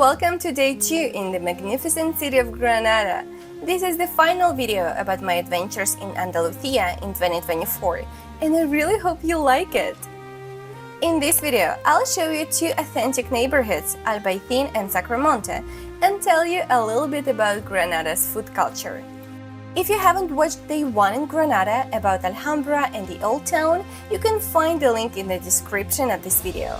welcome to day 2 in the magnificent city of Granada. This is the final video about my adventures in Andalusia in 2024, and I really hope you like it. In this video, I'll show you 2 authentic neighborhoods, Albaicín and Sacromonte, and tell you a little bit about Granada's food culture. If you haven't watched day 1 in Granada about Alhambra and the Old Town, you can find the link in the description of this video.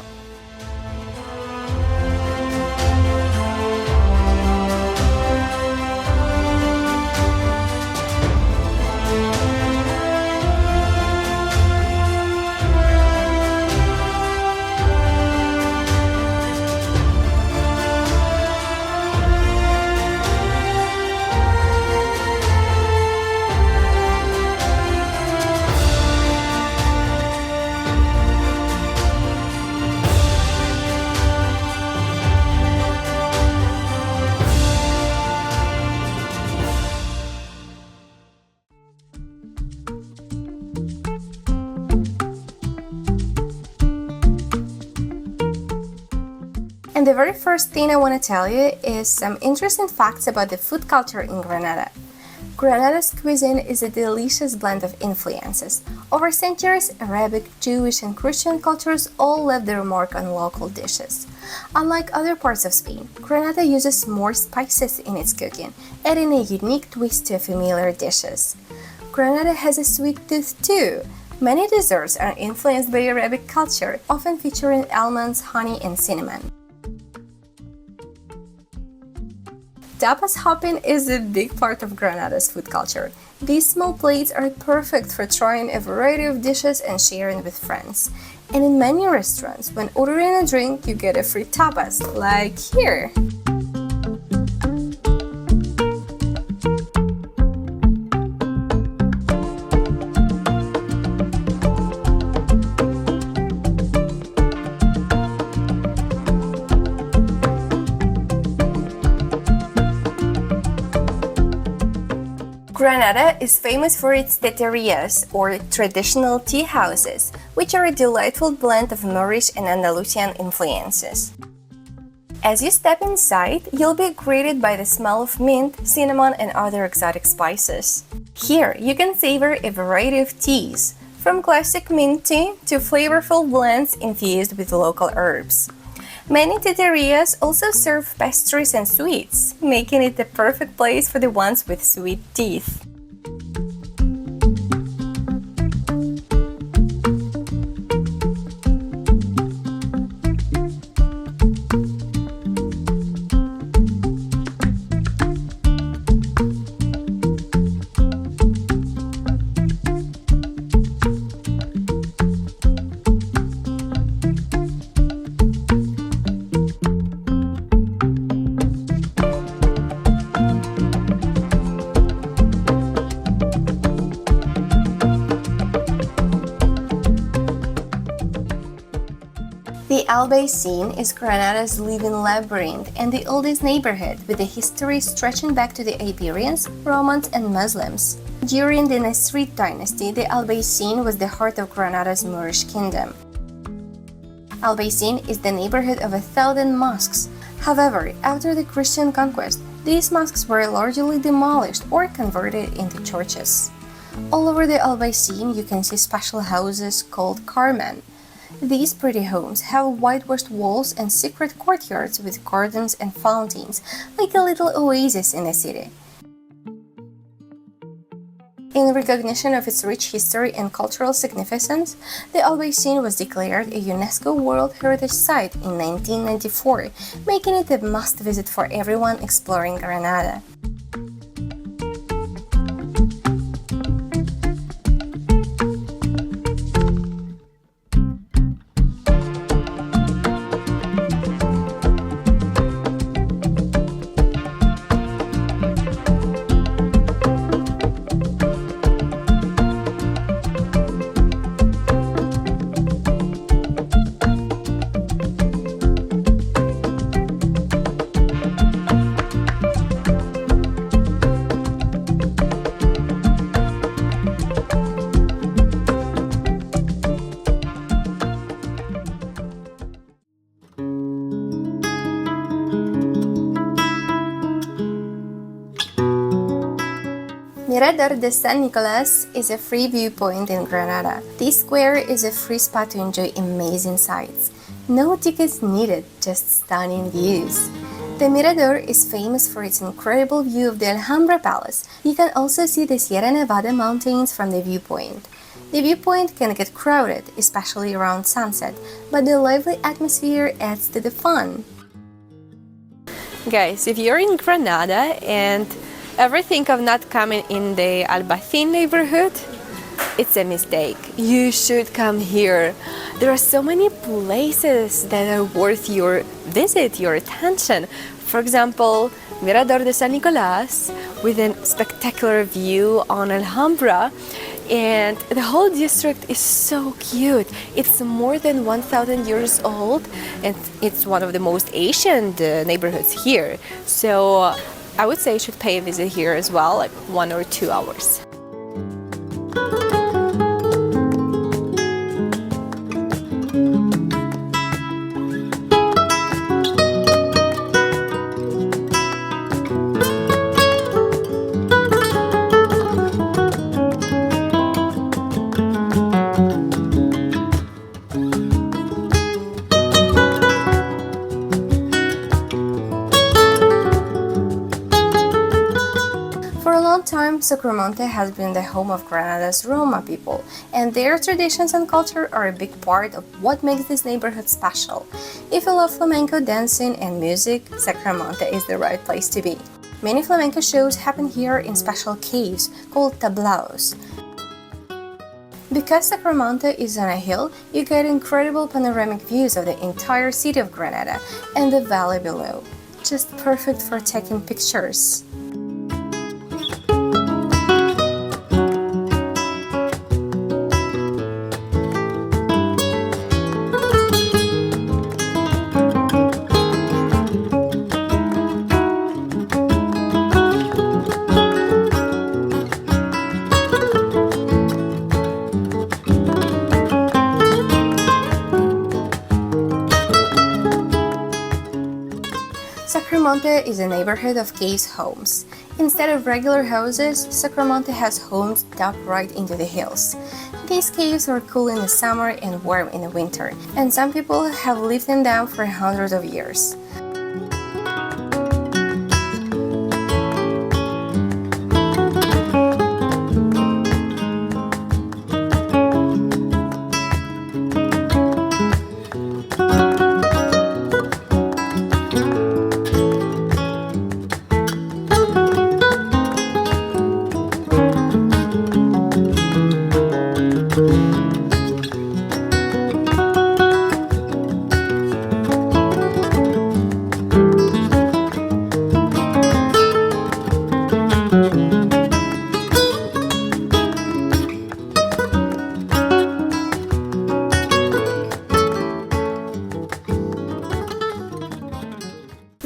And the very first thing I want to tell you is some interesting facts about the food culture in Granada. Granada's cuisine is a delicious blend of influences. Over centuries, Arabic, Jewish, and Christian cultures all left their mark on local dishes. Unlike other parts of Spain, Granada uses more spices in its cooking, adding a unique twist to familiar dishes. Granada has a sweet tooth too. Many desserts are influenced by Arabic culture, often featuring almonds, honey, and cinnamon. Tapas hopping is a big part of Granada's food culture. These small plates are perfect for trying a variety of dishes and sharing with friends. And in many restaurants, when ordering a drink, you get a free tapas, like here. Granada is famous for its teterias, or traditional tea houses, which are a delightful blend of Moorish and Andalusian influences. As you step inside, you'll be greeted by the smell of mint, cinnamon, and other exotic spices. Here, you can savor a variety of teas, from classic mint tea to flavorful blends infused with local herbs. Many teterias also serve pastries and sweets, making it the perfect place for the ones with sweet teeth. The Albaicín is Granada's living labyrinth and the oldest neighborhood, with a history stretching back to the Iberians, Romans, and Muslims. During the Nasrid dynasty, the Albaicín was the heart of Granada's Moorish kingdom. Albaicín is the neighborhood of 1,000 mosques. However, after the Christian conquest, these mosques were largely demolished or converted into churches. All over the Albaicín, you can see special houses called carmen. These pretty homes have whitewashed walls and secret courtyards with gardens and fountains, like a little oasis in the city. In recognition of its rich history and cultural significance, the Albaicín was declared a UNESCO World Heritage Site in 1994, making it a must-visit for everyone exploring Granada. Mirador de San Nicolás is a free viewpoint in Granada. This square is a free spot to enjoy amazing sights. No tickets needed, just stunning views. The Mirador is famous for its incredible view of the Alhambra Palace. You can also see the Sierra Nevada mountains from the viewpoint. The viewpoint can get crowded, especially around sunset, but the lively atmosphere adds to the fun. Guys, if you're in Granada and ever think of not coming in the Albaicín neighborhood, it's a mistake. You should come here. There are so many places that are worth your visit, your attention. For example, Mirador de San Nicolás with a spectacular view on Alhambra, and the whole district is so cute. It's more than 1,000 years old and it's one of the most ancient neighborhoods here. So I would say you should pay a visit here as well, like 1 or 2 hours. For a long time, Sacromonte has been the home of Granada's Roma people, and their traditions and culture are a big part of what makes this neighborhood special. If you love flamenco dancing and music, Sacromonte is the right place to be. Many flamenco shows happen here in special caves called tablaos. Because Sacromonte is on a hill, you get incredible panoramic views of the entire city of Granada and the valley below. Just perfect for taking pictures. Sacromonte is a neighborhood of caves homes. Instead of regular houses, Sacromonte has homes dug right into the hills. These caves are cool in the summer and warm in the winter, and some people have lived in them for hundreds of years.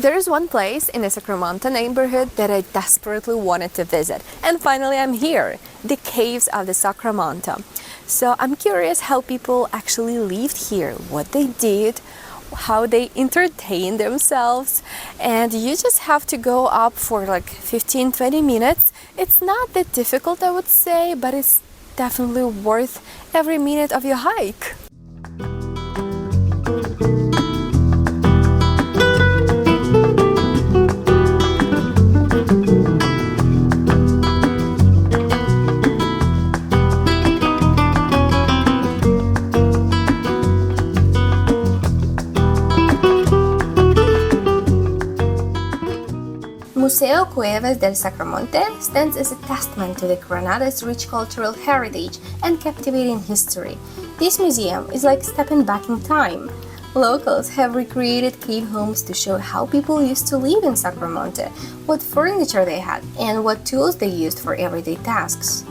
There is one place in the Sacromonte neighborhood that I desperately wanted to visit, and finally I'm here, the caves of the Sacromonte. So I'm curious how people actually lived here, what they did, how they entertained themselves, and you just have to go up for like 15-20 minutes. It's not that difficult, I would say, but it's definitely worth every minute of your hike. Museo Cuevas del Sacromonte stands as a testament to the Granada's rich cultural heritage and captivating history. This museum is like stepping back in time. Locals have recreated cave homes to show how people used to live in Sacromonte, what furniture they had, and what tools they used for everyday tasks.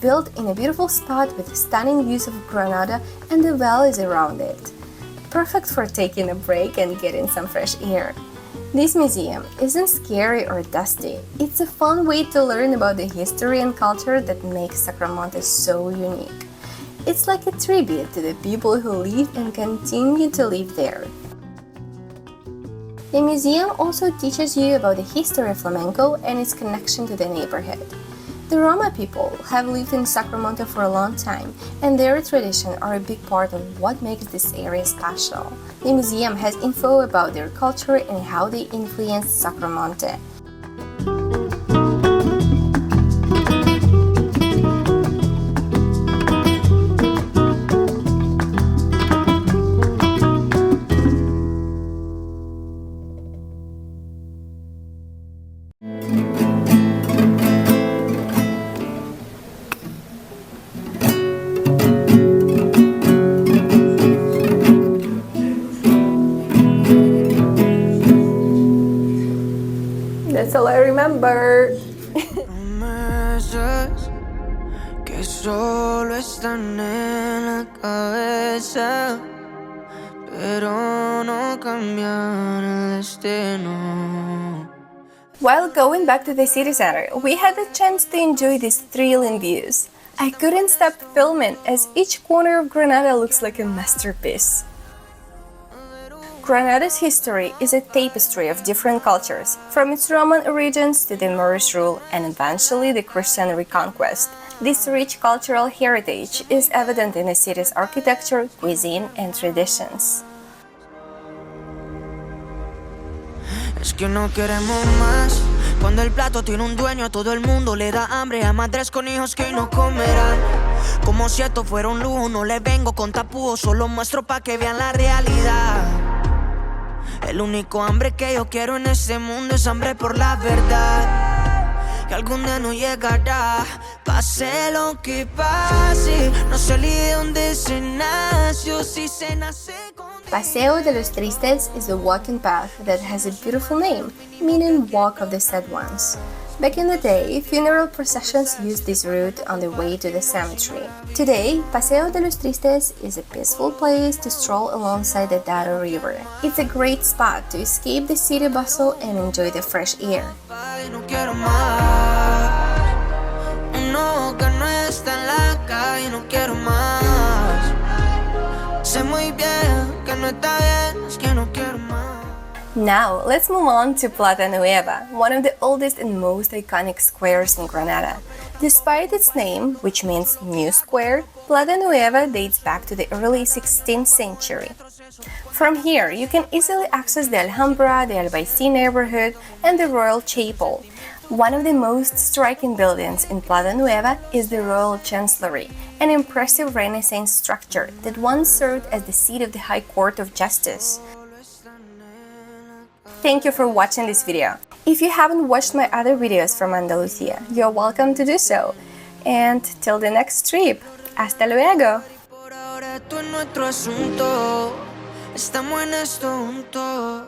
built in a beautiful spot with stunning views of Granada and the valleys around it. Perfect for taking a break and getting some fresh air. This museum isn't scary or dusty. It's a fun way to learn about the history and culture that makes Sacromonte so unique. It's like a tribute to the people who lived and continue to live there. The museum also teaches you about the history of flamenco and its connection to the neighborhood. The Roma people have lived in Sacromonte for a long time, and their traditions are a big part of what makes this area special. The museum has info about their culture and how they influenced Sacromonte. That's all I remember. Promesas que solo están en la cabeza, pero no cambian el destino. While going back to the city center, we had the chance to enjoy these thrilling views. I couldn't stop filming as each corner of Granada looks like a masterpiece. Granada's history is a tapestry of different cultures, from its Roman origins to the Moorish rule and eventually the Christian reconquest. This rich cultural heritage is evident in the city's architecture, cuisine, and traditions. Es que no queremos más. Cuando el plato tiene un dueño, a todo el mundo le da hambre. A madres con hijos que no comerán. Como si esto fuera un lujo, no le vengo con tapujos, solo muestro pa' que vean la realidad. El único hambre que yo quiero en este mundo es hambre por la verdad. Que algún día no llegará, pase lo que pase. No se olvide dónde se nació, si se nace con... Paseo de los Tristes is a walking path that has a beautiful name, meaning Walk of the Sad Ones. Back in the day, funeral processions used this route on the way to the cemetery. Today, Paseo de los Tristes is a peaceful place to stroll alongside the Dado River. It's a great spot to escape the city bustle and enjoy the fresh air. No quiero más. Uno que no está en la calle, no quiero más. Sé muy bien que no está bien, es que no quiero más. Now, let's move on to Plaza Nueva, one of the oldest and most iconic squares in Granada. Despite its name, which means New Square, Plaza Nueva dates back to the early 16th century. From here, you can easily access the Alhambra, the Albaicín neighborhood, and the Royal Chapel. One of the most striking buildings in Plaza Nueva is the Royal Chancellery, an impressive Renaissance structure that once served as the seat of the High Court of Justice. Thank you for watching this video. If you haven't watched my other videos from Andalusia, you're welcome to do so. And till the next trip, hasta luego! Por ahora esto es nuestro asunto. Estamos en esto juntos.